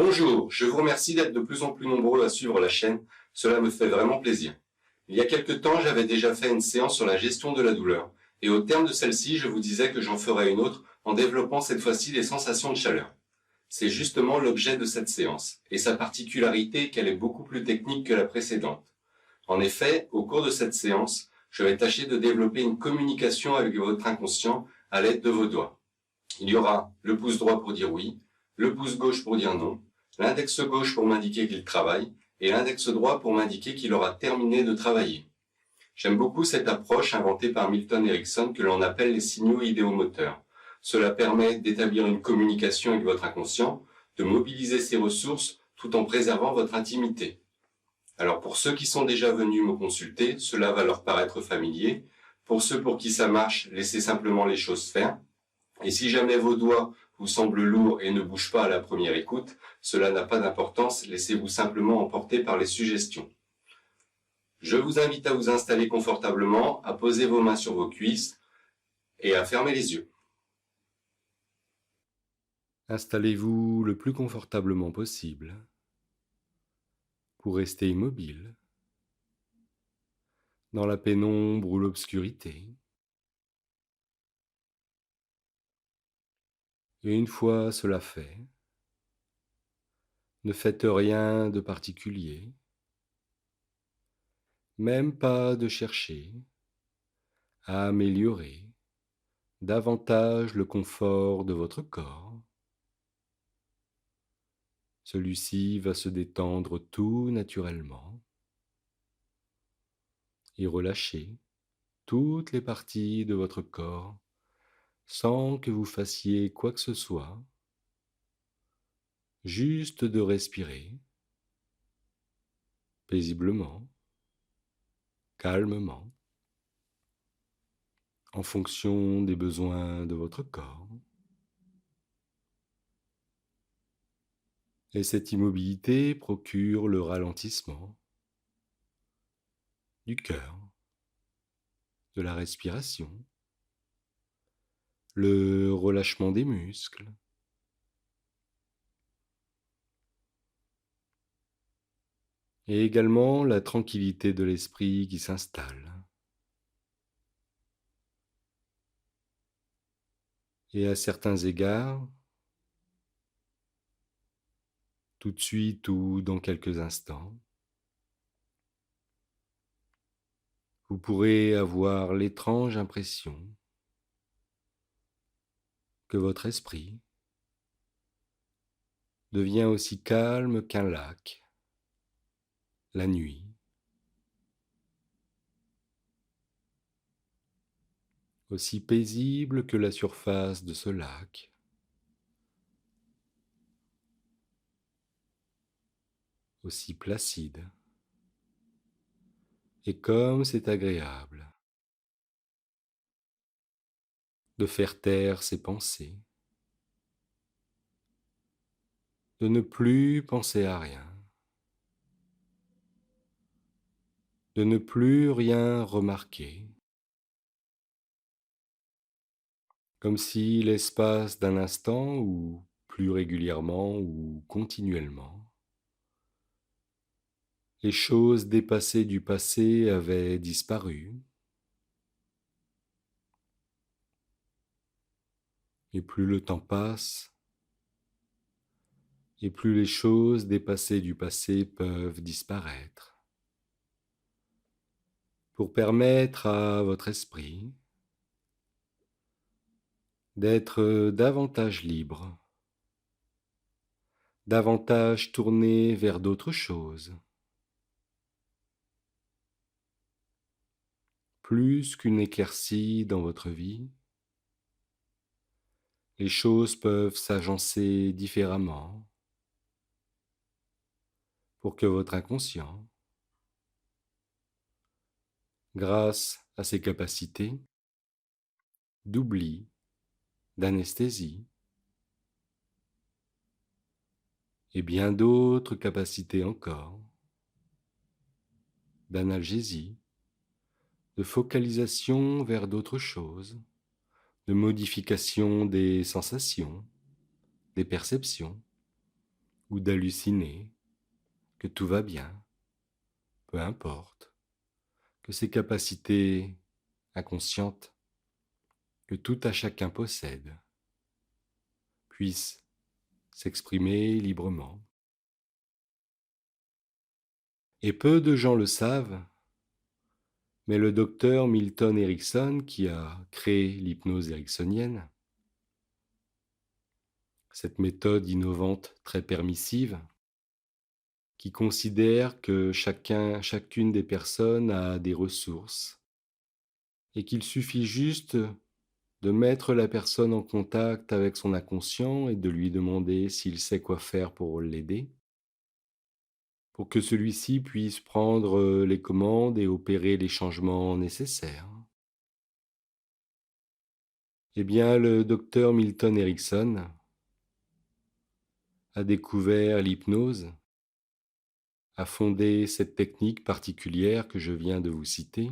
Bonjour, je vous remercie d'être de plus en plus nombreux à suivre la chaîne, cela me fait vraiment plaisir. Il y a quelque temps, j'avais déjà fait une séance sur la gestion de la douleur, et au terme de celle-ci, je vous disais que j'en ferai une autre en développant cette fois-ci les sensations de chaleur. C'est justement l'objet de cette séance, et sa particularité est qu'elle est beaucoup plus technique que la précédente. En effet, au cours de cette séance, je vais tâcher de développer une communication avec votre inconscient à l'aide de vos doigts. Il y aura le pouce droit pour dire oui, le pouce gauche pour dire non, l'index gauche pour m'indiquer qu'il travaille et l'index droit pour m'indiquer qu'il aura terminé de travailler. J'aime beaucoup cette approche inventée par Milton Erickson que l'on appelle les signaux idéomoteurs. Cela permet d'établir une communication avec votre inconscient, de mobiliser ses ressources tout en préservant votre intimité. Alors pour ceux qui sont déjà venus me consulter, cela va leur paraître familier. Pour ceux pour qui ça marche, laissez simplement les choses faire. Et si jamais vos doigts vous semblent lourds et ne bougent pas à la première écoute, cela n'a pas d'importance, laissez-vous simplement emporter par les suggestions. Je vous invite à vous installer confortablement, à poser vos mains sur vos cuisses et à fermer les yeux. Installez-vous le plus confortablement possible pour rester immobile dans la pénombre ou l'obscurité. Et une fois cela fait, ne faites rien de particulier, même pas de chercher à améliorer davantage le confort de votre corps. Celui-ci va se détendre tout naturellement et relâcher toutes les parties de votre corps sans que vous fassiez quoi que ce soit, juste de respirer paisiblement, calmement, en fonction des besoins de votre corps. Et cette immobilité procure le ralentissement du cœur, de la respiration, le relâchement des muscles, et également la tranquillité de l'esprit qui s'installe. Et à certains égards, tout de suite ou dans quelques instants, vous pourrez avoir l'étrange impression que votre esprit devient aussi calme qu'un lac la nuit, aussi paisible que la surface de ce lac, aussi placide. Et comme c'est agréable de faire taire ses pensées, de ne plus penser à rien, de ne plus rien remarquer, comme si l'espace d'un instant ou plus régulièrement ou continuellement, les choses dépassées du passé avaient disparu, et plus le temps passe, et plus les choses dépassées du passé peuvent disparaître, pour permettre à votre esprit d'être davantage libre, davantage tourné vers d'autres choses, plus qu'une éclaircie dans votre vie. Les choses peuvent s'agencer différemment pour que votre inconscient, grâce à ses capacités d'oubli, d'anesthésie et bien d'autres capacités encore, d'analgésie, de focalisation vers d'autres choses, de modification des sensations, des perceptions, ou d'halluciner que tout va bien, peu importe, que ses capacités inconscientes que tout à chacun possède puissent s'exprimer librement. Et peu de gens le savent, mais le docteur Milton Erickson, qui a créé l'hypnose ericksonienne, cette méthode innovante très permissive, qui considère que chacune des personnes a des ressources et qu'il suffit juste de mettre la personne en contact avec son inconscient et de lui demander s'il sait quoi faire pour l'aider, pour que celui-ci puisse prendre les commandes et opérer les changements nécessaires. Eh bien, le docteur Milton Erickson a découvert l'hypnose, a fondé cette technique particulière que je viens de vous citer,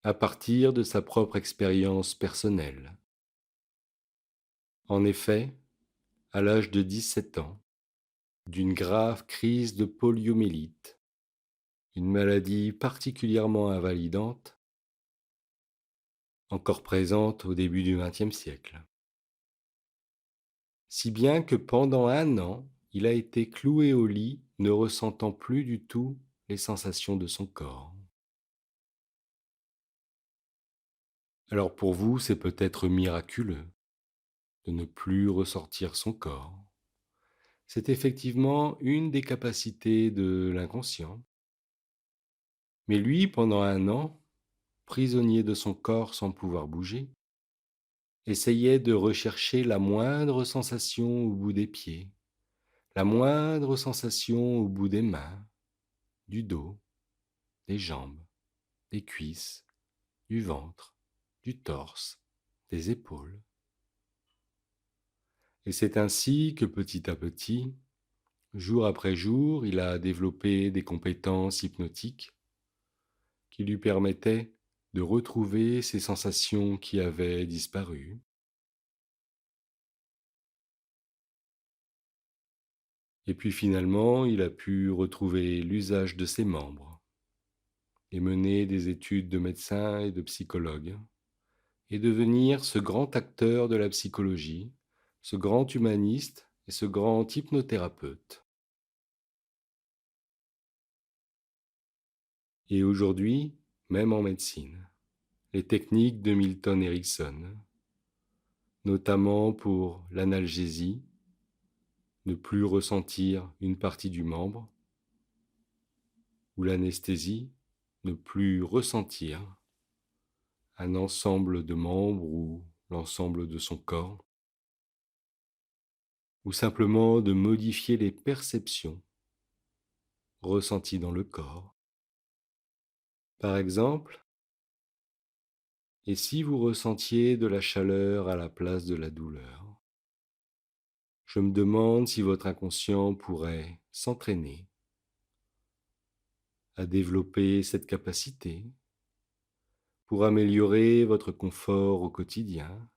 à partir de sa propre expérience personnelle. En effet, à l'âge de 17 ans, d'une grave crise de poliomyélite, une maladie particulièrement invalidante, encore présente au début du XXe siècle. Si bien que pendant 1 an, il a été cloué au lit, ne ressentant plus du tout les sensations de son corps. Alors pour vous, c'est peut-être miraculeux de ne plus ressentir son corps. C'est effectivement une des capacités de l'inconscient. Mais lui, pendant 1 an, prisonnier de son corps sans pouvoir bouger, essayait de rechercher la moindre sensation au bout des pieds, la moindre sensation au bout des mains, du dos, des jambes, des cuisses, du ventre, du torse, des épaules. Et c'est ainsi que petit à petit, jour après jour, il a développé des compétences hypnotiques qui lui permettaient de retrouver ces sensations qui avaient disparu. Et puis finalement, il a pu retrouver l'usage de ses membres et mener des études de médecin et de psychologue et devenir ce grand acteur de la psychologie, ce grand humaniste et ce grand hypnothérapeute. Et aujourd'hui, même en médecine, les techniques de Milton Erickson, notamment pour l'analgésie, ne plus ressentir une partie du membre, ou l'anesthésie, ne plus ressentir un ensemble de membres ou l'ensemble de son corps, ou simplement de modifier les perceptions ressenties dans le corps. Par exemple, et si vous ressentiez de la chaleur à la place de la douleur, je me demande si votre inconscient pourrait s'entraîner à développer cette capacité pour améliorer votre confort au quotidien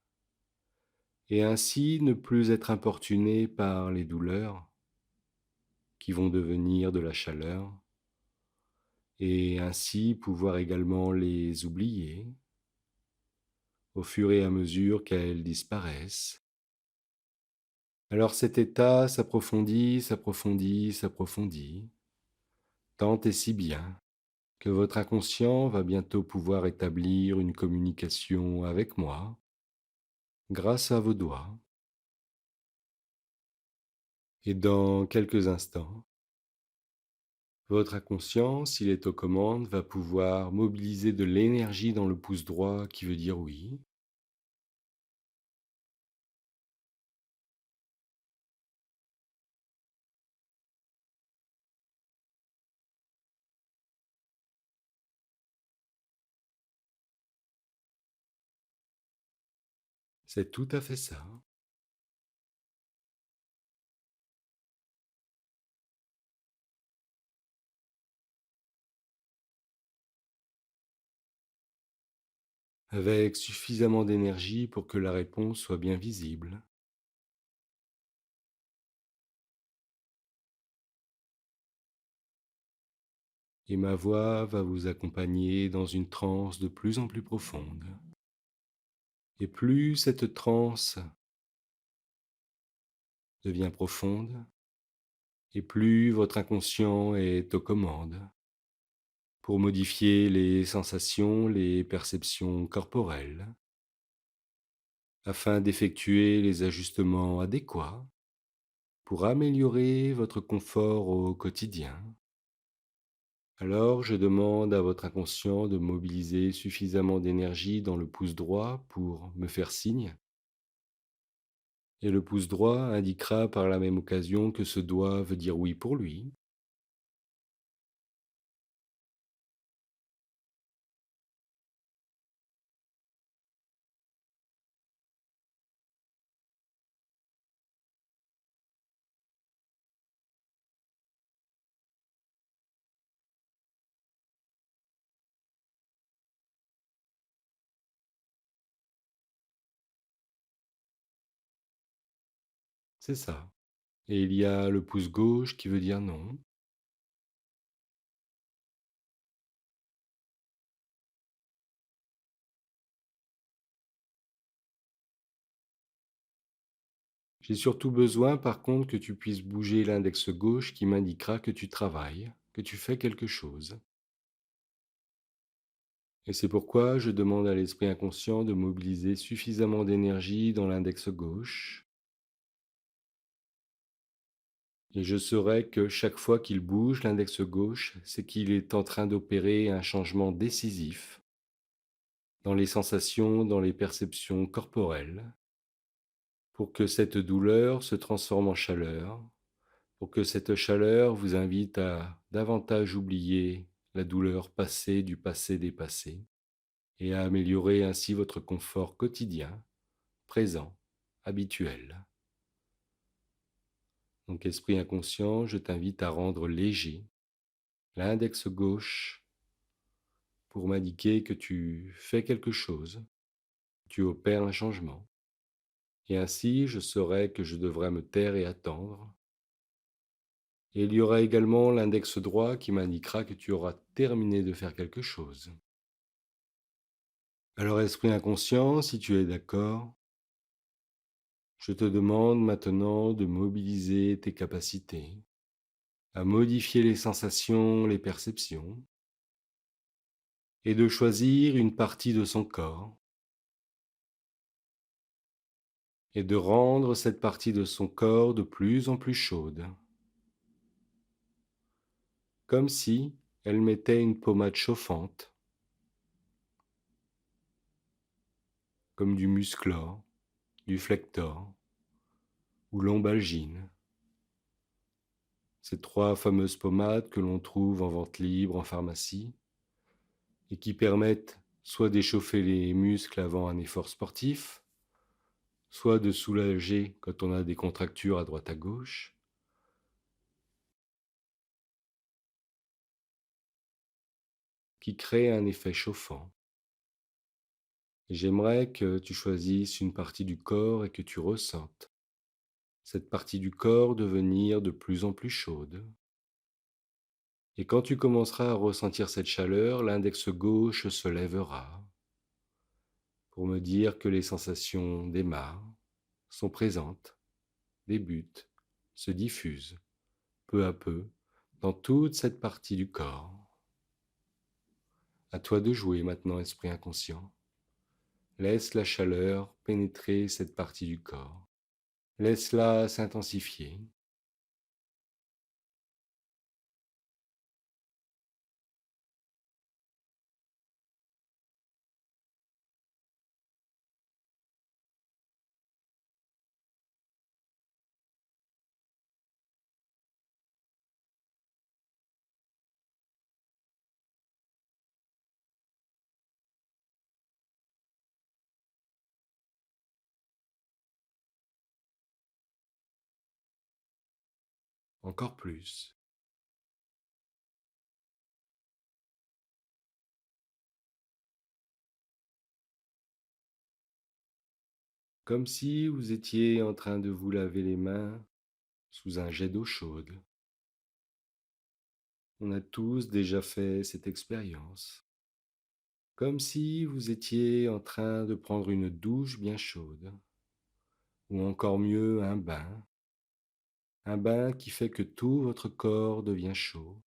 et ainsi ne plus être importuné par les douleurs qui vont devenir de la chaleur et ainsi pouvoir également les oublier au fur et à mesure qu'elles disparaissent. Alors cet état s'approfondit, s'approfondit, s'approfondit, tant et si bien que votre inconscient va bientôt pouvoir établir une communication avec moi grâce à vos doigts. Et dans quelques instants, votre inconscient, s'il est aux commandes, va pouvoir mobiliser de l'énergie dans le pouce droit qui veut dire oui. C'est tout à fait ça. Avec suffisamment d'énergie pour que la réponse soit bien visible. et ma voix va vous accompagner dans une transe de plus en plus profonde. Et plus cette transe devient profonde, et plus votre inconscient est aux commandes pour modifier les sensations, les perceptions corporelles, afin d'effectuer les ajustements adéquats pour améliorer votre confort au quotidien. Alors je demande à votre inconscient de mobiliser suffisamment d'énergie dans le pouce droit pour me faire signe, et le pouce droit indiquera par la même occasion que ce doigt veut dire oui pour lui. C'est ça. Et il y a le pouce gauche qui veut dire non. J'ai surtout besoin par contre que tu puisses bouger l'index gauche qui m'indiquera que tu travailles, que tu fais quelque chose. Et c'est pourquoi je demande à l'esprit inconscient de mobiliser suffisamment d'énergie dans l'index gauche. Et je saurai que chaque fois qu'il bouge l'index gauche, c'est qu'il est en train d'opérer un changement décisif dans les sensations, dans les perceptions corporelles, pour que cette douleur se transforme en chaleur, pour que cette chaleur vous invite à davantage oublier la douleur passée du passé dépassé et à améliorer ainsi votre confort quotidien, présent, habituel. Donc esprit inconscient, je t'invite à rendre léger l'index gauche pour m'indiquer que tu fais quelque chose, tu opères un changement. Et ainsi, je saurai que je devrais me taire et attendre. Et il y aura également l'index droit qui m'indiquera que tu auras terminé de faire quelque chose. Alors, esprit inconscient, si tu es d'accord, je te demande maintenant de mobiliser tes capacités, à modifier les sensations, les perceptions, et de choisir une partie de son corps, et de rendre cette partie de son corps de plus en plus chaude, comme si elle mettait une pommade chauffante, comme du Musclor, du Flector ou l'Ombalgine, ces trois fameuses pommades que l'on trouve en vente libre en pharmacie et qui permettent soit d'échauffer les muscles avant un effort sportif, soit de soulager quand on a des contractures à droite à gauche, qui créent un effet chauffant. Et j'aimerais que tu choisisses une partie du corps et que tu ressentes cette partie du corps devenir de plus en plus chaude. Et quand tu commenceras à ressentir cette chaleur, l'index gauche se lèvera pour me dire que les sensations démarrent, sont présentes, débutent, se diffusent, peu à peu, dans toute cette partie du corps. À toi de jouer maintenant, esprit inconscient. Laisse la chaleur pénétrer cette partie du corps. Laisse-la s'intensifier. Encore plus. Comme si vous étiez en train de vous laver les mains sous un jet d'eau chaude. On a tous déjà fait cette expérience, comme si vous étiez en train de prendre une douche bien chaude, ou encore mieux un bain qui fait que tout votre corps devient chaud.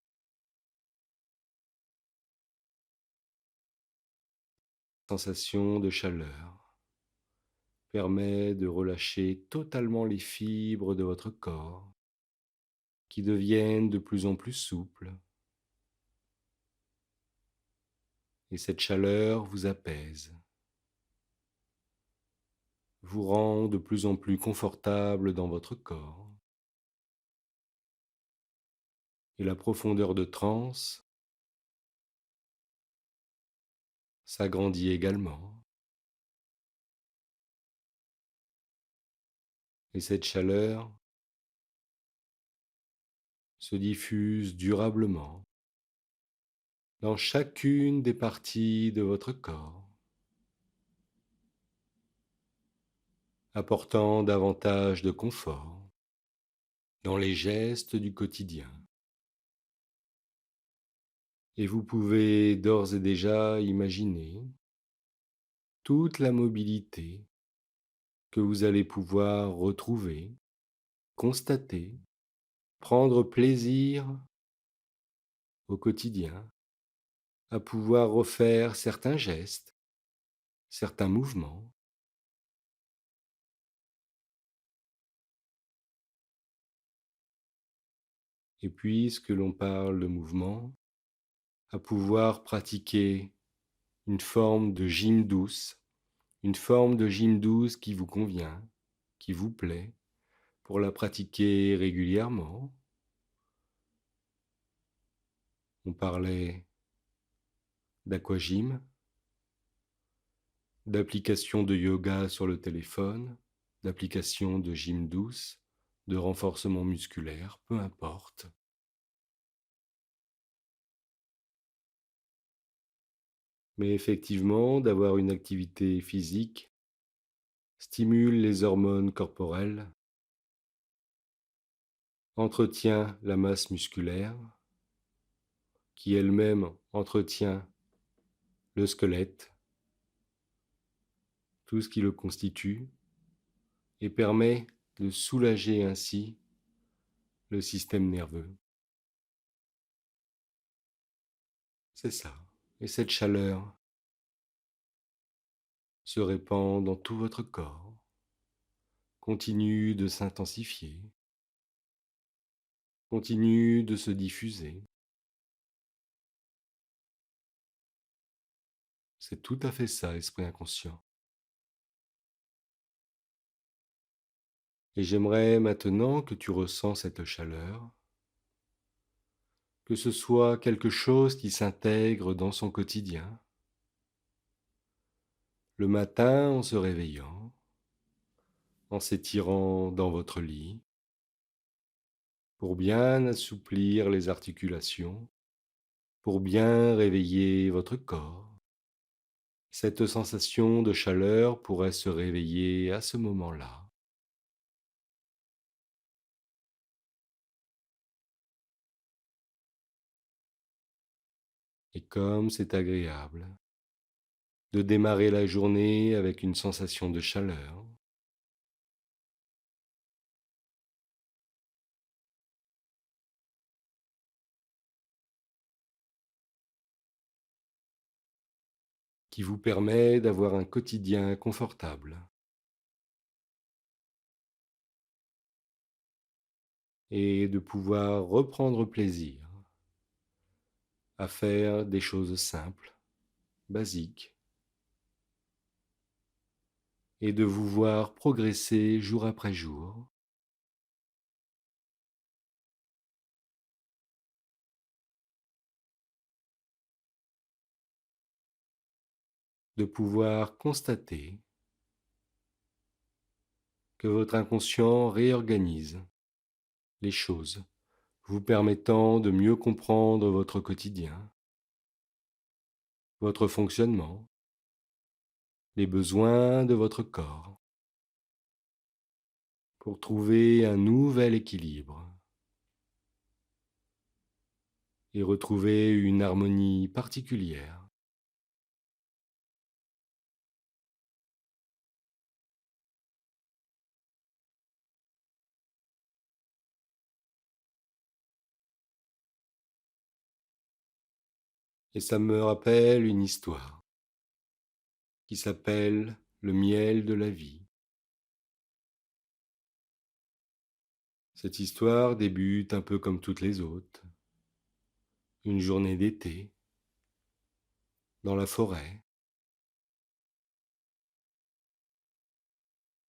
Sensation de chaleur permet de relâcher totalement les fibres de votre corps qui deviennent de plus en plus souples. Et cette chaleur vous apaise, vous rend de plus en plus confortable dans votre corps. Et la profondeur de transe s'agrandit également. Et cette chaleur se diffuse durablement dans chacune des parties de votre corps, apportant davantage de confort dans les gestes du quotidien. Et vous pouvez d'ores et déjà imaginer toute la mobilité que vous allez pouvoir retrouver, constater, prendre plaisir au quotidien, à pouvoir refaire certains gestes, certains mouvements. Et puisque l'on parle de mouvement, à pouvoir pratiquer une forme de gym douce, une forme de gym douce qui vous convient, qui vous plaît, pour la pratiquer régulièrement. On parlait d'aquagym, d'application de yoga sur le téléphone, d'application de gym douce, de renforcement musculaire, peu importe. Mais effectivement, d'avoir une activité physique stimule les hormones corporelles, entretient la masse musculaire, qui elle-même entretient le squelette, tout ce qui le constitue, et permet de soulager ainsi le système nerveux. C'est ça. Et cette chaleur se répand dans tout votre corps, continue de s'intensifier, continue de se diffuser. C'est tout à fait ça, esprit inconscient. Et j'aimerais maintenant que tu ressens cette chaleur, que ce soit quelque chose qui s'intègre dans son quotidien. Le matin, en se réveillant, en s'étirant dans votre lit, pour bien assouplir les articulations, pour bien réveiller votre corps. Cette sensation de chaleur pourrait se réveiller à ce moment-là. Et comme c'est agréable de démarrer la journée avec une sensation de chaleur, qui vous permet d'avoir un quotidien confortable et de pouvoir reprendre plaisir à faire des choses simples, basiques, et de vous voir progresser jour après jour, de pouvoir constater que votre inconscient réorganise les choses, vous permettant de mieux comprendre votre quotidien, votre fonctionnement, les besoins de votre corps, pour trouver un nouvel équilibre et retrouver une harmonie particulière. Et ça me rappelle une histoire qui s'appelle Le miel de la vie. Cette histoire débute un peu comme toutes les autres. Une journée d'été, dans la forêt,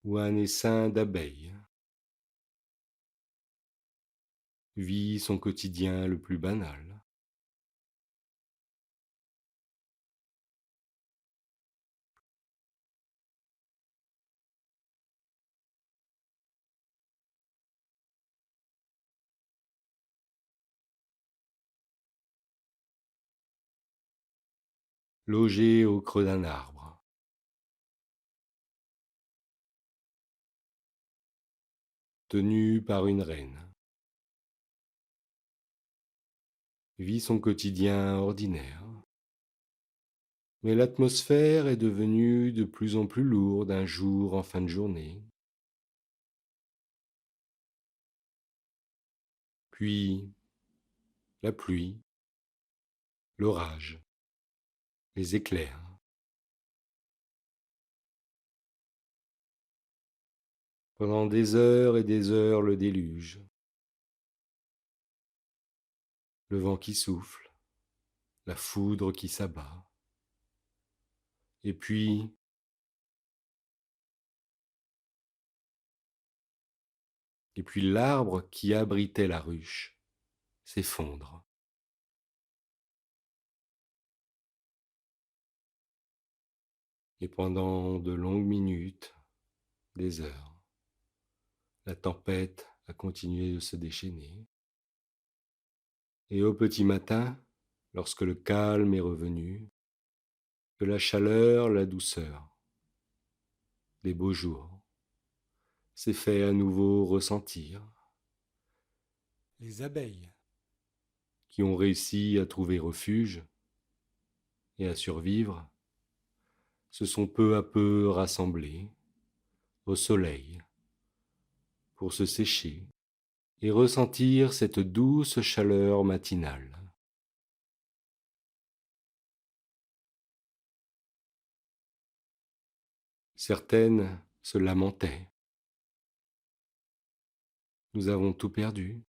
où un essaim d'abeilles vit son quotidien le plus banal. Logé au creux d'un arbre, tenu par une reine, vit son quotidien ordinaire. Mais l'atmosphère est devenue de plus en plus lourde un jour en fin de journée. Puis la pluie, l'orage, les éclairs. Pendant des heures et des heures le déluge. Le vent qui souffle, la foudre qui s'abat. Et puis l'arbre qui abritait la ruche s'effondre. Et pendant de longues minutes, des heures, la tempête a continué de se déchaîner. Et au petit matin, lorsque le calme est revenu, que la chaleur, la douceur des beaux jours s'est fait à nouveau ressentir, les abeilles qui ont réussi à trouver refuge et à survivre se sont peu à peu rassemblées au soleil pour se sécher et ressentir cette douce chaleur matinale. Certaines se lamentaient. Nous avons tout perdu.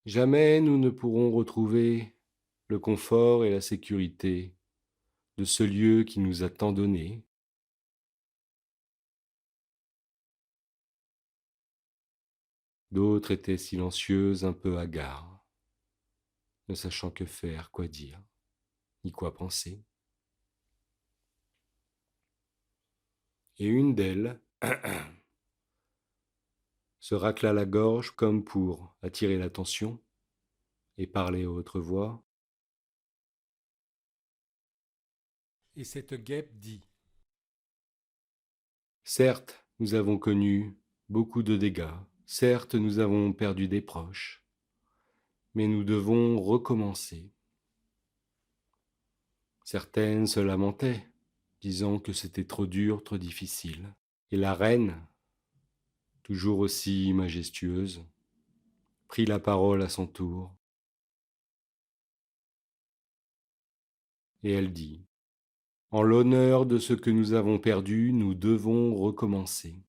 Jamais nous ne pourrons retrouver le confort et la sécurité de ce lieu qui nous a tant donné. D'autres étaient silencieuses, un peu hagards, ne sachant que faire, quoi dire, ni quoi penser. Et une d'elles se racla la gorge comme pour attirer l'attention et parler à haute voix. Et cette guêpe dit : « Certes, nous avons connu beaucoup de dégâts, certes, nous avons perdu des proches, mais nous devons recommencer. » Certaines se lamentaient, disant que c'était trop dur, trop difficile. Et la reine, toujours aussi majestueuse, prit la parole à son tour. Et elle dit : « En l'honneur de ce que nous avons perdu, nous devons recommencer.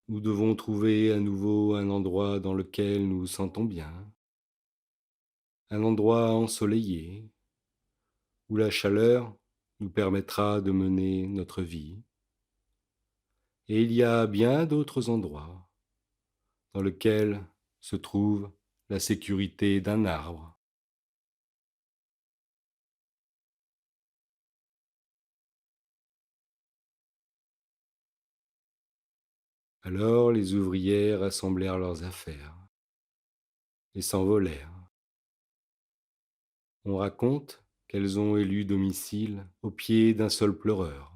Nous devons trouver à nouveau un endroit dans lequel nous nous sentons bien, un endroit ensoleillé, où la chaleur nous permettra de mener notre vie. Et il y a bien d'autres endroits dans lesquels se trouve la sécurité d'un arbre. » Alors les ouvrières rassemblèrent leurs affaires et s'envolèrent. On raconte qu'elles ont élu domicile au pied d'un seul pleureur.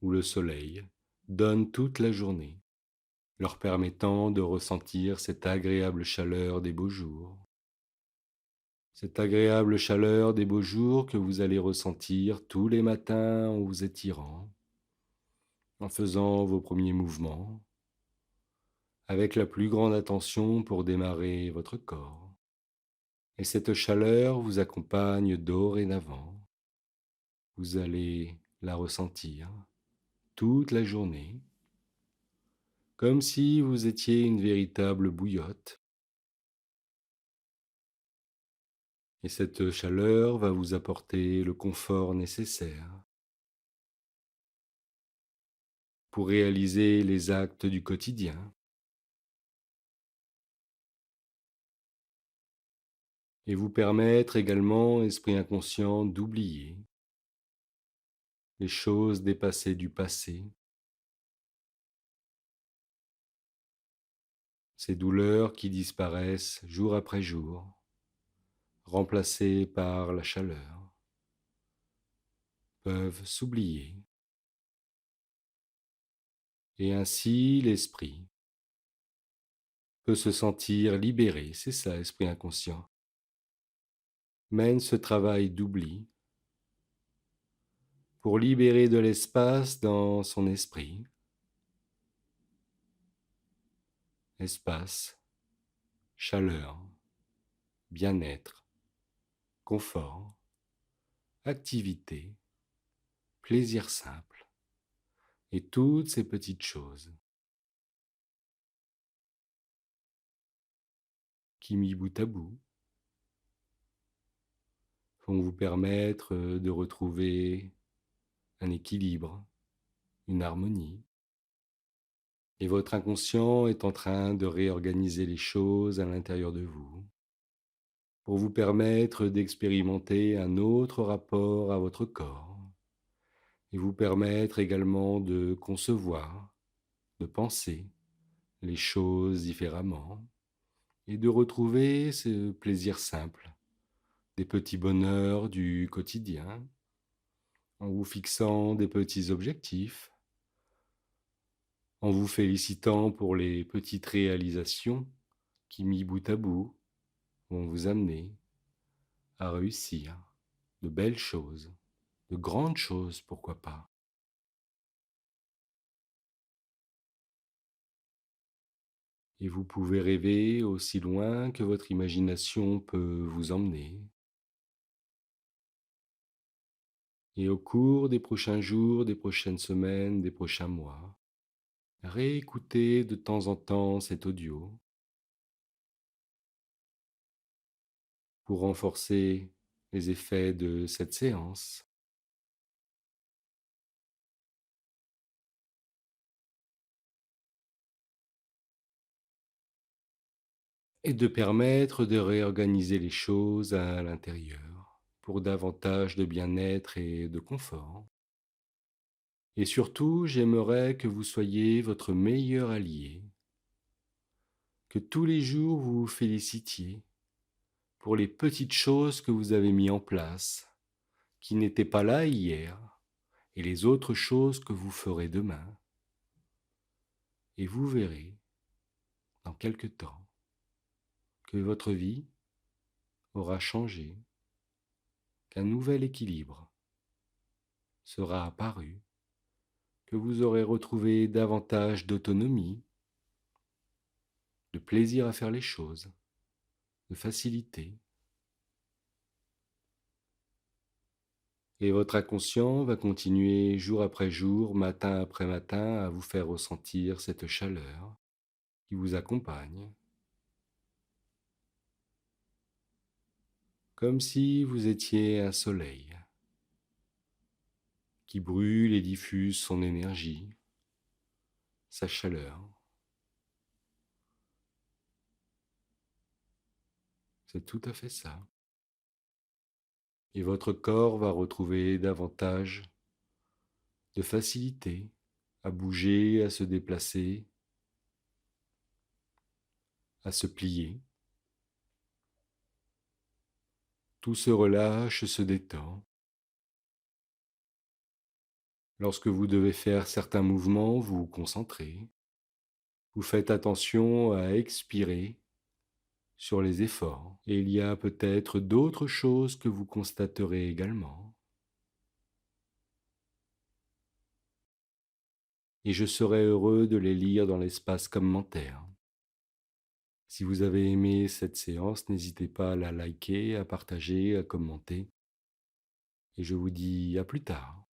où le soleil donne toute la journée, leur permettant de ressentir cette agréable chaleur des beaux jours. Cette agréable chaleur des beaux jours que vous allez ressentir tous les matins en vous étirant, en faisant vos premiers mouvements, avec la plus grande attention pour démarrer votre corps. Et cette chaleur vous accompagne dorénavant. Vous allez la ressentir toute la journée, comme si vous étiez une véritable bouillotte. Et cette chaleur va vous apporter le confort nécessaire pour réaliser les actes du quotidien et vous permettre également, esprit inconscient, d'oublier les choses dépassées du passé, ces douleurs qui disparaissent jour après jour, remplacées par la chaleur, peuvent s'oublier. Et ainsi, l'esprit peut se sentir libéré, c'est ça, esprit inconscient. Mène ce travail d'oubli pour libérer de l'espace dans son esprit. Espace, chaleur, bien-être, confort, activité, plaisir simple et toutes ces petites choses qui, mis bout à bout, vont vous permettre de retrouver un équilibre, une harmonie. Et votre inconscient est en train de réorganiser les choses à l'intérieur de vous pour vous permettre d'expérimenter un autre rapport à votre corps et vous permettre également de concevoir, de penser les choses différemment et de retrouver ce plaisir simple, des petits bonheurs du quotidien, en vous fixant des petits objectifs, en vous félicitant pour les petites réalisations qui, mis bout à bout, vont vous amener à réussir de belles choses, de grandes choses, pourquoi pas. Et vous pouvez rêver aussi loin que votre imagination peut vous emmener. Et au cours des prochains jours, des prochaines semaines, des prochains mois, réécoutez de temps en temps cet audio pour renforcer les effets de cette séance. Et de permettre de réorganiser les choses à l'intérieur pour davantage de bien-être et de confort. Et surtout, j'aimerais que vous soyez votre meilleur allié, que tous les jours vous vous félicitiez pour les petites choses que vous avez mis en place, qui n'étaient pas là hier, et les autres choses que vous ferez demain. Et vous verrez, dans quelque temps, que votre vie aura changé, qu'un nouvel équilibre sera apparu, que vous aurez retrouvé davantage d'autonomie, de plaisir à faire les choses, de facilité. Et votre inconscient va continuer jour après jour, matin après matin, à vous faire ressentir cette chaleur qui vous accompagne, comme si vous étiez un soleil qui brûle et diffuse son énergie, sa chaleur. C'est tout à fait ça. Et votre corps va retrouver davantage de facilité à bouger, à se déplacer, à se plier. Tout se relâche, se détend. Lorsque vous devez faire certains mouvements, vous vous concentrez. Vous faites attention à expirer sur les efforts. Et il y a peut-être d'autres choses que vous constaterez également. Et je serai heureux de les lire dans l'espace commentaire. Si vous avez aimé cette séance, n'hésitez pas à la liker, à partager, à commenter. Et je vous dis à plus tard.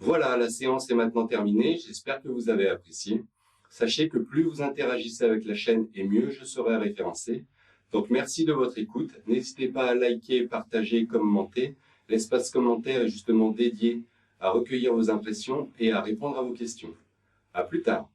Voilà, la séance est maintenant terminée. J'espère que vous avez apprécié. Sachez que plus vous interagissez avec la chaîne et mieux je serai référencé. Donc merci de votre écoute. N'hésitez pas à liker, partager, commenter. L'espace commentaire est justement dédié à recueillir vos impressions et à répondre à vos questions. À plus tard.